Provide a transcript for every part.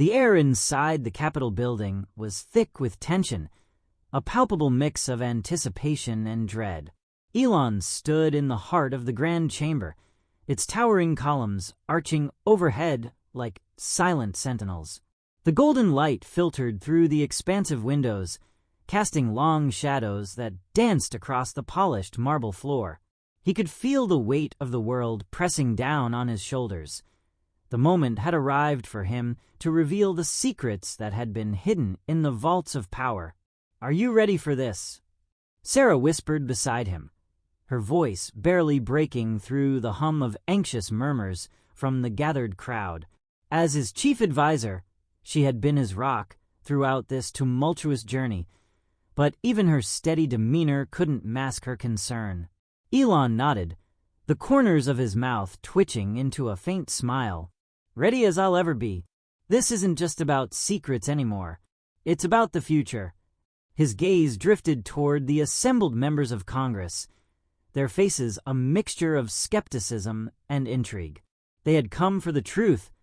The air inside the Capitol building was thick with tension, a palpable mix of anticipation and dread. Elon stood in the heart of the grand chamber, its towering columns arching overhead like silent sentinels. The golden light filtered through the expansive windows, casting long shadows that danced across the polished marble floor. He could feel the weight of the world pressing down on his shoulders. The moment had arrived for him to reveal the secrets that had been hidden in the vaults of power. "Are you ready for this?" Sarah whispered beside him, her voice barely breaking through the hum of anxious murmurs from the gathered crowd. As his chief advisor, she had been his rock throughout this tumultuous journey, but even her steady demeanor couldn't mask her concern. Elon nodded, the corners of his mouth twitching into a faint smile. "Ready as I'll ever be. This isn't just about secrets anymore. It's about the future." His gaze drifted toward the assembled members of Congress, their faces a mixture of skepticism and intrigue. They had come for the truth,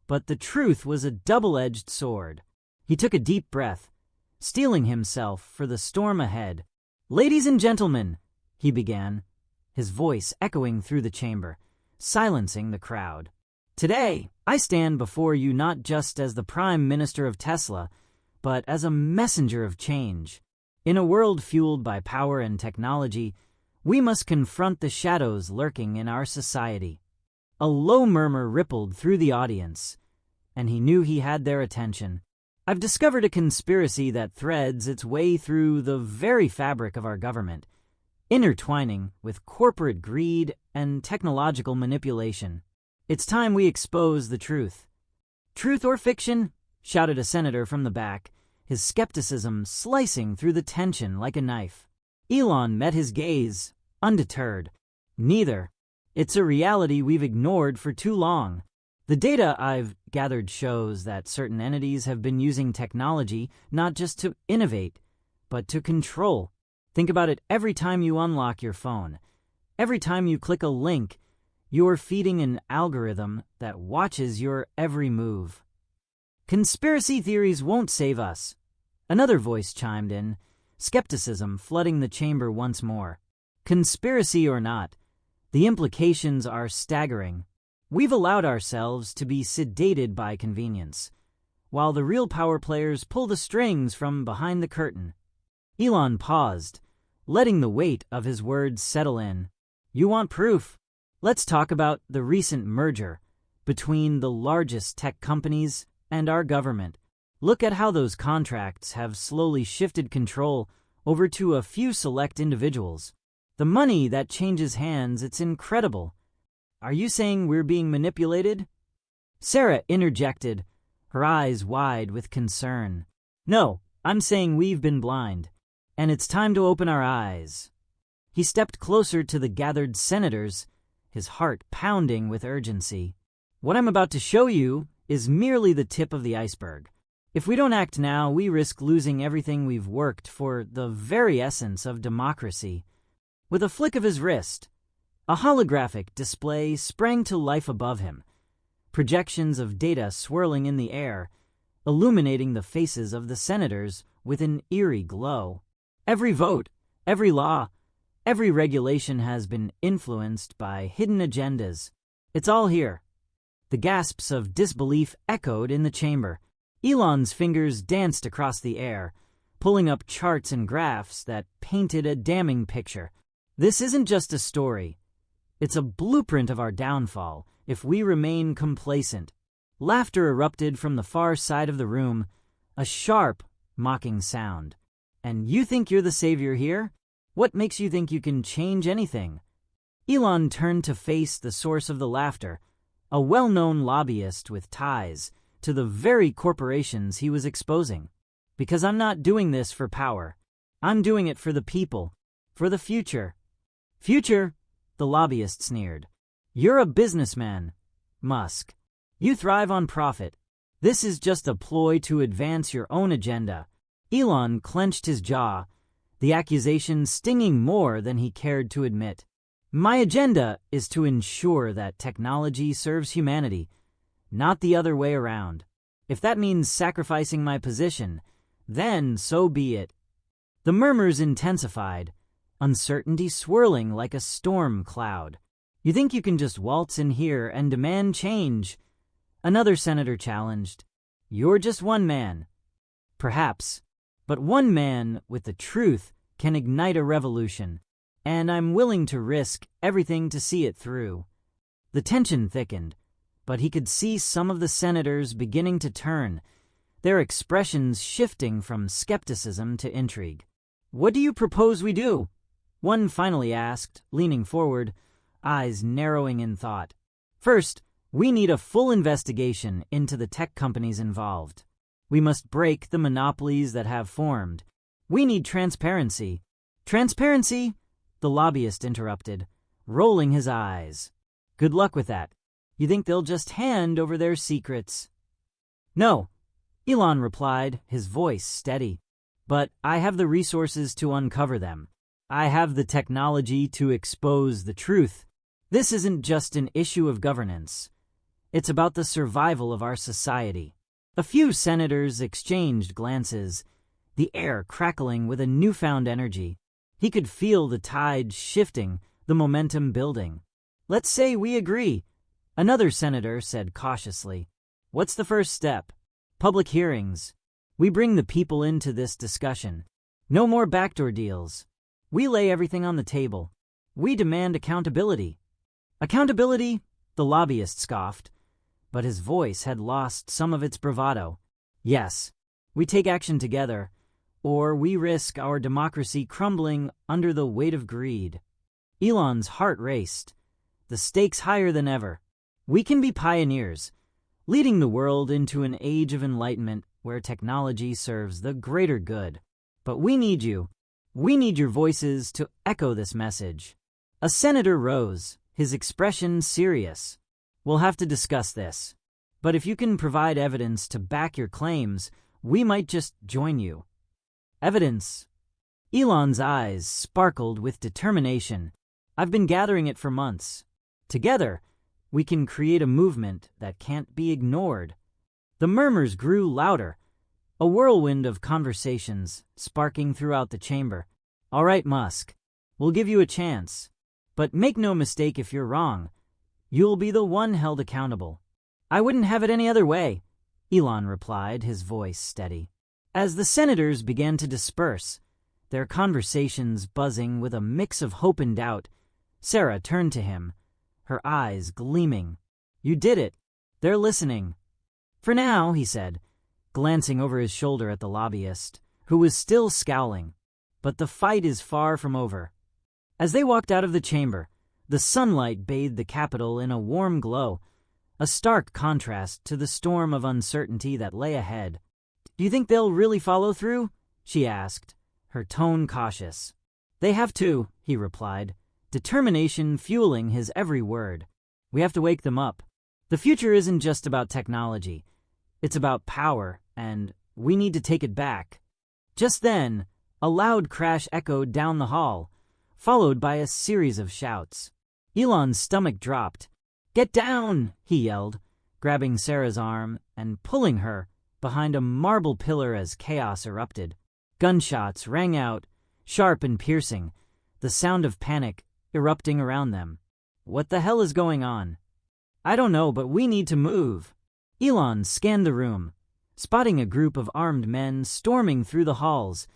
but the truth was a double-edged sword. He took a deep breath, steeling himself for the storm ahead. "Ladies and gentlemen," he began, his voice echoing through the chamber, silencing the crowd. "Today, I stand before you not just as the Prime Minister of Tesla, but as a messenger of change. In a world fueled by power and technology, we must confront the shadows lurking in our society." A low murmur rippled through the audience, and he knew he had their attention. "I've discovered a conspiracy that threads its way through the very fabric of our government, intertwining with corporate greed and technological manipulation. It's time we expose the truth." "Truth or fiction?" shouted a senator from the back, his skepticism slicing through the tension like a knife. Elon met his gaze, undeterred. "Neither. It's a reality we've ignored for too long. The data I've gathered shows that certain entities have been using technology not just to innovate, but to control. Think about it. Every time you unlock your phone, every time you click a link, you're feeding an algorithm that watches your every move." "Conspiracy theories won't save us," another voice chimed in, skepticism flooding the chamber once more. "Conspiracy or not, the implications are staggering. We've allowed ourselves to be sedated by convenience, while the real power players pull the strings from behind the curtain." Elon paused, letting the weight of his words settle in. "You want proof? Let's talk about the recent merger between the largest tech companies and our government. Look at how those contracts have slowly shifted control over to a few select individuals. The money that changes hands, it's incredible." "Are you saying we're being manipulated?" Sarah interjected, her eyes wide with concern. "No, I'm saying we've been blind, and it's time to open our eyes." He stepped closer to the gathered senators, his heart pounding with urgency. "What I'm about to show you is merely the tip of the iceberg. If we don't act now, we risk losing everything we've worked for, the very essence of democracy." With a flick of his wrist, a holographic display sprang to life above him, projections of data swirling in the air, illuminating the faces of the senators with an eerie glow. Every vote, every law, every regulation has been influenced by hidden agendas. It's all here. The gasps of disbelief echoed in the chamber. Elon's fingers danced across the air, pulling up charts and graphs that painted a damning picture. "This isn't just a story. It's a blueprint of our downfall if we remain complacent." Laughter erupted from the far side of the room, a sharp, mocking sound. "And you think you're the savior here? What makes you think you can change anything?" Elon turned to face the source of the laughter, a well-known lobbyist with ties to the very corporations he was exposing. "Because I'm not doing this for power. I'm doing it for the people, for the future." "Future?" the lobbyist sneered. "You're a businessman, Musk. You thrive on profit. This is just a ploy to advance your own agenda." Elon clenched his jaw, the accusation stinging more than he cared to admit. "My agenda is to ensure that technology serves humanity, not the other way around." If that means sacrificing my position, then so be it. The murmurs intensified, uncertainty swirling like a storm cloud. You think you can just waltz in here and demand change? Another senator challenged. You're just one man. Perhaps. But one man with the truth can ignite a revolution, and I'm willing to risk everything to see it through. The tension thickened, but he could see some of the senators beginning to turn, their expressions shifting from skepticism to intrigue. What do you propose we do? One finally asked, leaning forward, eyes narrowing in thought. First, we need a full investigation into the tech companies involved. We must break the monopolies that have formed. We need transparency. Transparency? The lobbyist interrupted, rolling his eyes. Good luck with that. You think they'll just hand over their secrets? No, Elon replied, his voice steady. But I have the resources to uncover them. I have the technology to expose the truth. This isn't just an issue of governance. It's about the survival of our society. A few senators exchanged glances, the air crackling with a newfound energy. He could feel the tide shifting, the momentum building. Let's say we agree, another senator said cautiously. What's the first step? Public hearings. We bring the people into this discussion. No more backdoor deals. We lay everything on the table. We demand accountability. Accountability? The lobbyist scoffed, but his voice had lost some of its bravado. Yes, we take action together, or we risk our democracy crumbling under the weight of greed. Elon's heart raced, the stakes higher than ever. We can be pioneers, leading the world into an age of enlightenment where technology serves the greater good. But we need you. We need your voices to echo this message. A senator rose, his expression serious. We'll have to discuss this. But if you can provide evidence to back your claims, we might just join you. Evidence. Elon's eyes sparkled with determination. I've been gathering it for months. Together, we can create a movement that can't be ignored. The murmurs grew louder, a whirlwind of conversations sparking throughout the chamber. All right, Musk, we'll give you a chance. But make no mistake, if you're wrong, you'll be the one held accountable. I wouldn't have it any other way, Elon replied, his voice steady. As the senators began to disperse, their conversations buzzing with a mix of hope and doubt, Sarah turned to him, her eyes gleaming. You did it. They're listening. For now, he said, glancing over his shoulder at the lobbyist, who was still scowling. But the fight is far from over. As they walked out of the chamber, the sunlight bathed the Capitol in a warm glow, a stark contrast to the storm of uncertainty that lay ahead. Do you think they'll really follow through? She asked, her tone cautious. They have to, he replied, determination fueling his every word. We have to wake them up. The future isn't just about technology. It's about power, and we need to take it back. Just then, a loud crash echoed down the hall, followed by a series of shouts. Elon's stomach dropped. Get down, he yelled, grabbing Sarah's arm and pulling her behind a marble pillar as chaos erupted. Gunshots rang out, sharp and piercing, the sound of panic erupting around them. What the hell is going on? I don't know, but we need to move. Elon scanned the room, spotting a group of armed men storming through the halls,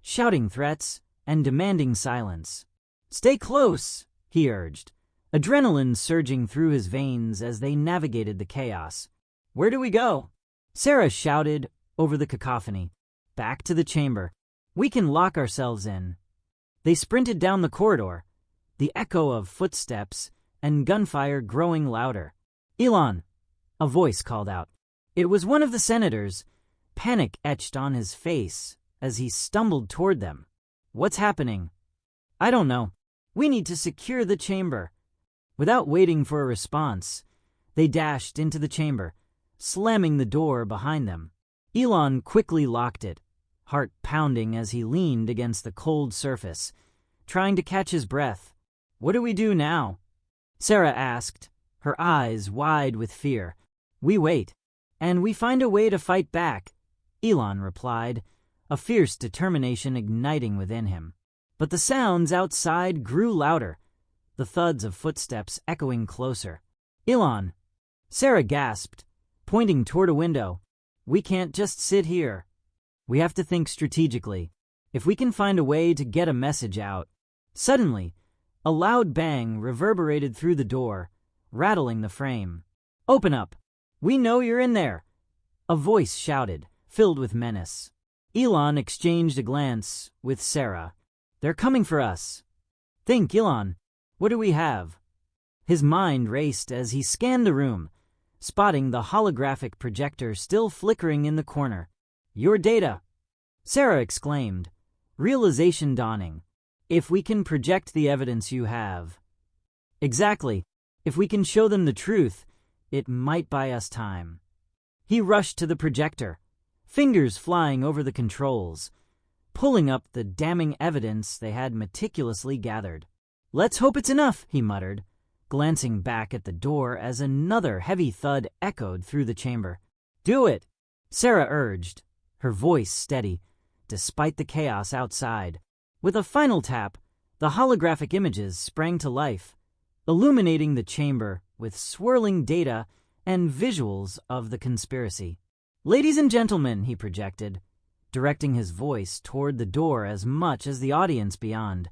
shouting threats and demanding silence. Stay close, he urged, adrenaline surging through his veins as they navigated the chaos. Where do we go? Sarah shouted over the cacophony. Back to the chamber. We can lock ourselves in. They sprinted down the corridor, the echo of footsteps and gunfire growing louder. Elon, a voice called out. It was one of the senators, panic etched on his face as he stumbled toward them. What's happening? I don't know. We need to secure the chamber. Without waiting for a response, they dashed into the chamber, slamming the door behind them. Elon quickly locked it, heart pounding as he leaned against the cold surface, trying to catch his breath. What do we do now? Sarah asked, her eyes wide with fear. We wait. and we find a way to fight back," Elon replied, a fierce determination igniting within him. But the sounds outside grew louder, the thuds of footsteps echoing closer. "Elon," Sarah gasped, pointing toward a window. "We can't just sit here. We have to think strategically. If we can find a way to get a message out." Suddenly, a loud bang reverberated through the door, rattling the frame. "Open up! We know you're in there!" a voice shouted, filled with menace. Elon exchanged a glance with Sarah. "They're coming for us." "Think, Elon. What do we have?" His mind raced as he scanned the room, spotting the holographic projector still flickering in the corner. "Your data!" Sarah exclaimed, realization dawning. "If we can project the evidence you have." "Exactly. If we can show them the truth, it might buy us time." He rushed to the projector, fingers flying over the controls, pulling up the damning evidence they had meticulously gathered. "Let's hope it's enough," he muttered, glancing back at the door as another heavy thud echoed through the chamber. "Do it," Sarah urged, her voice steady, despite the chaos outside. With a final tap, the holographic images sprang to life, illuminating the chamber with swirling data and visuals of the conspiracy. "Ladies and gentlemen," he projected, directing his voice toward the door as much as the audience beyond,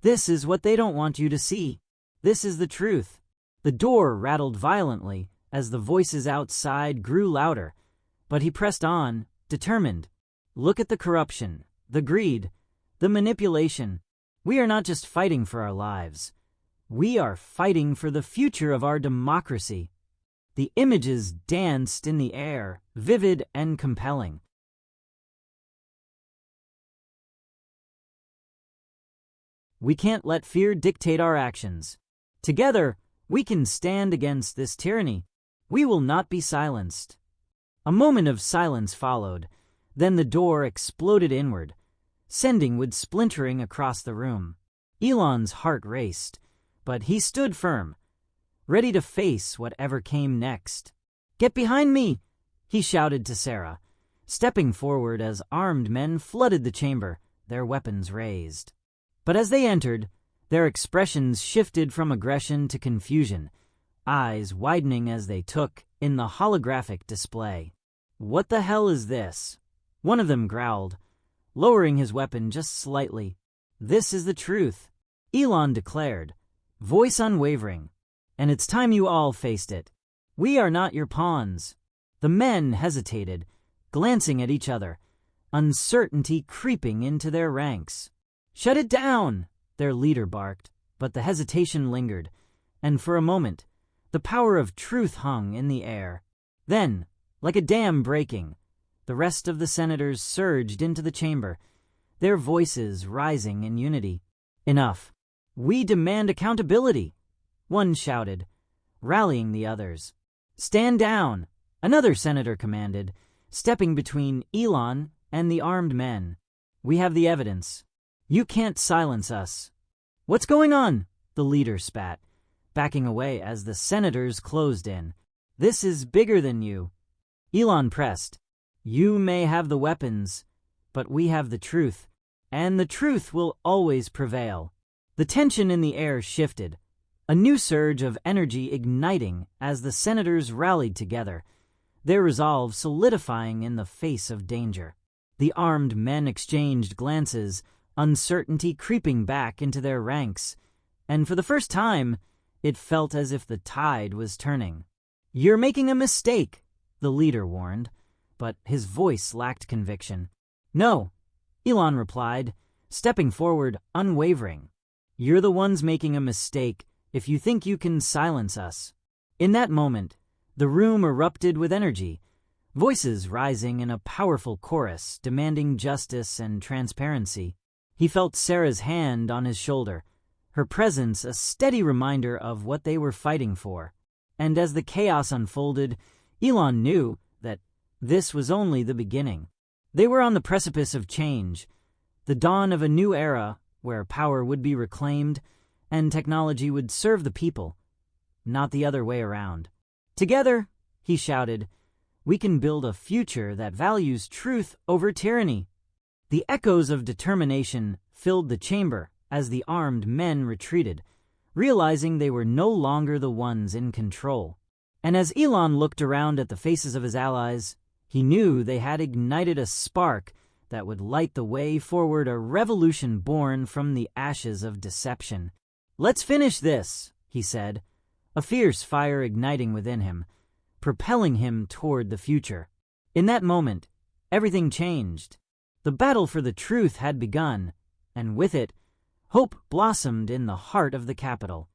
"this is what they don't want you to see. This is the truth." The door rattled violently as the voices outside grew louder, but he pressed on, determined. "Look at the corruption, the greed, the manipulation. We are not just fighting for our lives. We are fighting for the future of our democracy." The images danced in the air, vivid and compelling. "We can't let fear dictate our actions. Together, we can stand against this tyranny. We will not be silenced." A moment of silence followed, then the door exploded inward, sending wood splintering across the room. Elon's heart raced, but he stood firm, ready to face whatever came next. "Get behind me!" he shouted to Sarah, stepping forward as armed men flooded the chamber, their weapons raised. But as they entered, their expressions shifted from aggression to confusion, eyes widening as they took in the holographic display. "What the hell is this?" one of them growled, lowering his weapon just slightly. "This is the truth," Elon declared, voice unwavering. "And it's time you all faced it. We are not your pawns." The men hesitated, glancing at each other, uncertainty creeping into their ranks. "Shut it down," their leader barked, but the hesitation lingered, and for a moment, the power of truth hung in the air. Then, like a dam breaking, the rest of the senators surged into the chamber, their voices rising in unity. "Enough. We demand accountability," one shouted, rallying the others. "Stand down," another senator commanded, stepping between Elon and the armed men. "We have the evidence. You can't silence us." "What's going on?" the leader spat, backing away as the senators closed in. "This is bigger than you." Elon pressed. "You may have the weapons, but we have the truth, and the truth will always prevail." The tension in the air shifted, a new surge of energy igniting as the senators rallied together, their resolve solidifying in the face of danger. The armed men exchanged glances, uncertainty creeping back into their ranks, and for the first time, it felt as if the tide was turning. "You're making a mistake," the leader warned, but his voice lacked conviction. "No," Elon replied, stepping forward, unwavering. "You're the ones making a mistake if you think you can silence us." In that moment, the room erupted with energy, voices rising in a powerful chorus demanding justice and transparency. He felt Sarah's hand on his shoulder, her presence a steady reminder of what they were fighting for. And as the chaos unfolded, Elon knew that this was only the beginning. They were on the precipice of change, the dawn of a new era where power would be reclaimed and technology would serve the people, not the other way around. "Together," he shouted, we can build a future that values truth over tyranny." The echoes of determination filled the chamber as the armed men retreated, realizing they were no longer the ones in control. And as Elon looked around at the faces of his allies, he knew they had ignited a spark that would light the way forward, a revolution born from the ashes of deception. "Let's finish this," he said, a fierce fire igniting within him, propelling him toward the future. In that moment, everything changed. The battle for the truth had begun, and with it, hope blossomed in the heart of the capital.